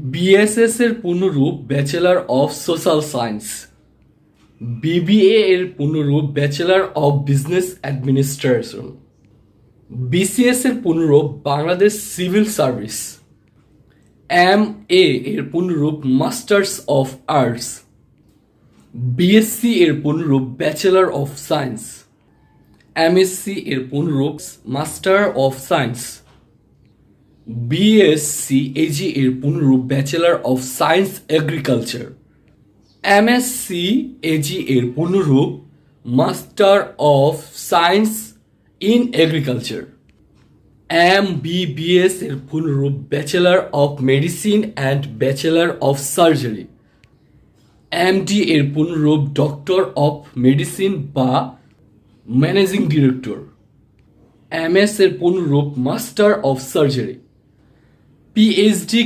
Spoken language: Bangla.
বিএসএস এর পূর্ণরূপ bachelor of social science. BBA এর পূর্ণরূপ bachelor of business administration. BCS এর পূর্ণরূপ বাংলাদেশ সিভিল সার্ভিস। এমএ এর পূর্ণরূপ মাস্টার্স অফ আর্টস। বিএসসি এর পূর্ণরূপ ব্যাচেলর অফ সায়েন্স। এমএসসি এর পূর্ণরূপ master of science. BSc Ag এর পূর্ণরূপ bachelor of science agriculture. MSc Ag এর পূর্ণরূপ master of science in agriculture. MBBS এর পূর্ণরূপ bachelor of medicine and bachelor of surgery. MD এর পূর্ণরূপ ডক্টর অফ মেডিসিন বা ম্যানেজিং ডিরেক্টর। এমএস এর পূর্ণরূপ মাস্টার অফ সার্জারি। পিএইচডি